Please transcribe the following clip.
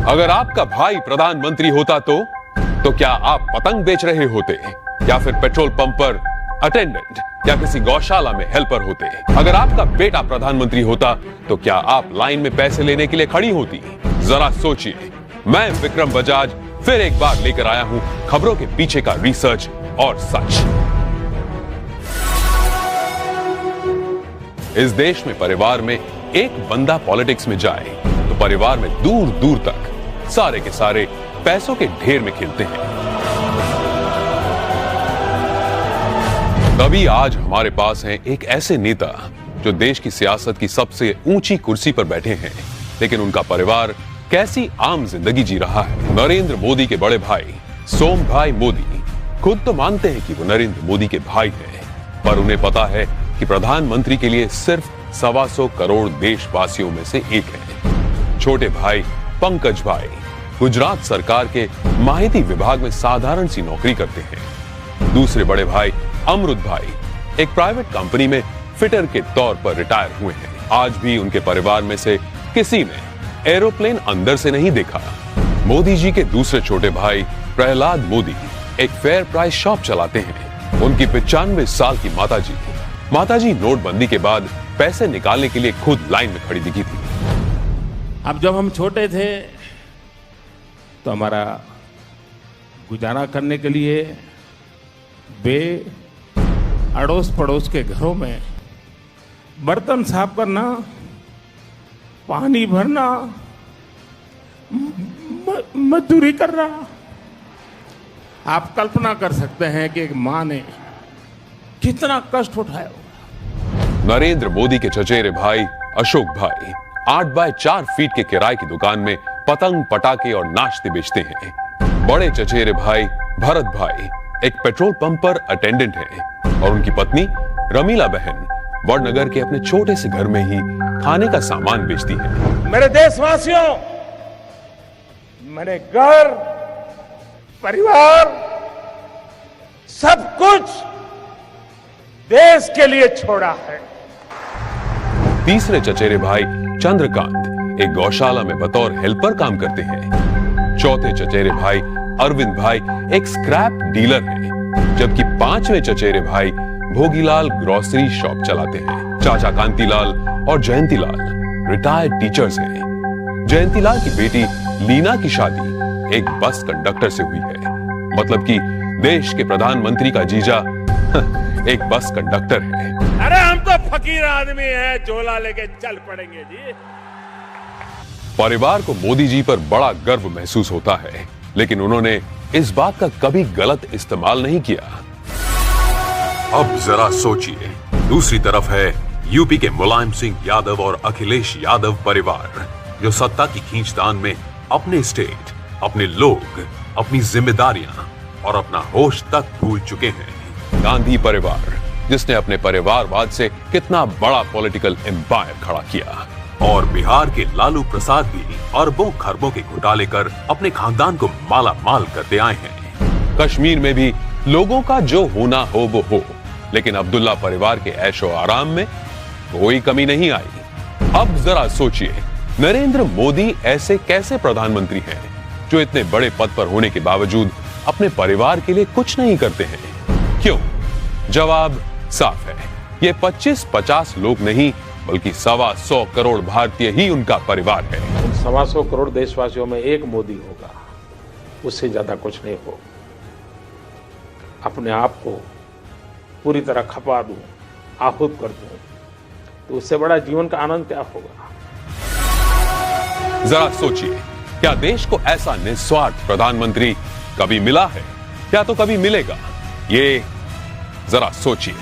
अगर आपका भाई प्रधानमंत्री होता तो क्या आप पतंग बेच रहे होते या फिर पेट्रोल पंप पर अटेंडेंट या किसी गौशाला में हेल्पर होते? अगर आपका बेटा प्रधानमंत्री होता तो क्या आप लाइन में पैसे लेने के लिए खड़ी होती? जरा सोचिए। मैं विक्रम बजाज फिर एक बार लेकर आया हूं खबरों के पीछे का रिसर्च और सच। इस देश में परिवार में एक बंदा पॉलिटिक्स में जाए तो परिवार में दूर दूर तक सारे के सारे पैसों के ढेर में खेलते हैं। तभी आज हमारे पास हैं एक ऐसे नेता जो देश की सियासत की सबसे ऊंची कुर्सी पर बैठे हैं, लेकिन उनका परिवार कैसी आम जिंदगी जी रहा है। नरेंद्र मोदी के बड़े भाई सोम भाई मोदी खुद तो मानते हैं कि वो नरेंद्र मोदी के भाई हैं, पर उन्हें पता है कि प्रधानमंत्री के लिए सिर्फ 125 करोड़ देशवासियों में से एक है। छोटे भाई पंकज भाई गुजरात सरकार के माहिती विभाग में साधारण सी नौकरी करते हैं। दूसरे बड़े भाई अमृत भाई एक प्राइवेट कंपनी में फिटर के तौर पर रिटायर हुए हैं। आज भी उनके परिवार में से किसी ने एरोप्लेन अंदर से नहीं देखा। मोदी जी के दूसरे छोटे भाई प्रहलाद मोदी एक फेयर प्राइस शॉप चलाते हैं। उनकी 95 साल की माताजी नोटबंदी के बाद पैसे निकालने के लिए खुद लाइन में खड़ी दिखी थी। अब जब हम छोटे थे तो हमारा गुजारा करने के लिए वे अड़ोस पड़ोस के घरों में बर्तन साफ करना, पानी भरना, मजदूरी करना। आप कल्पना कर सकते हैं कि एक मां ने कितना कष्ट उठाया। नरेंद्र मोदी के चचेरे भाई अशोक भाई 8 बाय 4 फीट के किराए की दुकान में पतंग पटाखे और नाश्ते बेचते हैं। बड़े चचेरे भाई भरत भाई एक पेट्रोल पंप पर अटेंडेंट हैं और उनकी पत्नी रमीला बहन वडनगर के अपने छोटे से घर में ही खाने का सामान बेचती है। मेरे देशवासियों, मैंने घर, परिवार, सब कुछ देश के लिए छोड़ा है। तीसरे चचेरे भाई चंद्रकांत एक गौशाला में बतौर हेल्पर काम करते हैं। चौथे चचेरे भाई अरविंद भाई एक स्क्रैप डीलर हैं, जबकि पांचवें चचेरे भाई भोगीलाल ग्रोसरी शॉप चलाते हैं। चाचा कांतीलाल और जयंतीलाल रिटायर्ड टीचर्स हैं। जयंतीलाल की बेटी लीना की शादी एक बस कंडक्टर से हुई है। मतलब कि देश के प्रधानमंत्री का जीजा एक बस कंडक्टर है। अरे हम तो फकीर आदमी हैं, झोला लेके चल पड़ेंगे जी। परिवार को मोदी जी पर बड़ा गर्व महसूस होता है, लेकिन उन्होंने इस बात का कभी गलत इस्तेमाल नहीं किया। अब जरा सोचिए, दूसरी तरफ है यूपी के मुलायम सिंह यादव और अखिलेश यादव परिवार, जो सत्ता की खींचतान में अपने स्टेट, अपने लोग, अपनी जिम्मेदारियां और अपना होश तक भूल चुके हैं। गांधी परिवार जिसने अपने परिवारवाद से कितना बड़ा पॉलिटिकल एम्पायर खड़ा किया, और बिहार के लालू प्रसाद भी अरबों खरबों के घोटाले कर अपने खानदान को माला माल करते आए हैं। कश्मीर में भी लोगों का जो होना हो वो हो, लेकिन अब्दुल्ला परिवार के ऐशो आराम में कोई कमी नहीं आई। अब जरा सोचिए, नरेंद्र मोदी ऐसे कैसे प्रधानमंत्री हैं जो इतने बड़े पद पर होने के बावजूद अपने परिवार के लिए कुछ नहीं करते हैं? क्यों? जवाब साफ है, ये 25-50 लोग नहीं बल्कि 125 करोड़ भारतीय ही उनका परिवार है। 125 करोड़ देशवासियों में एक मोदी होगा, उससे ज्यादा कुछ नहीं हो। अपने आप को पूरी तरह खपा दूं, आहूत कर दूं, तो उससे बड़ा जीवन का आनंद क्या होगा? जरा सोचिए, क्या देश को ऐसा निस्वार्थ प्रधानमंत्री कभी मिला है? क्या तो कभी मिलेगा? ये जरा सोचिए।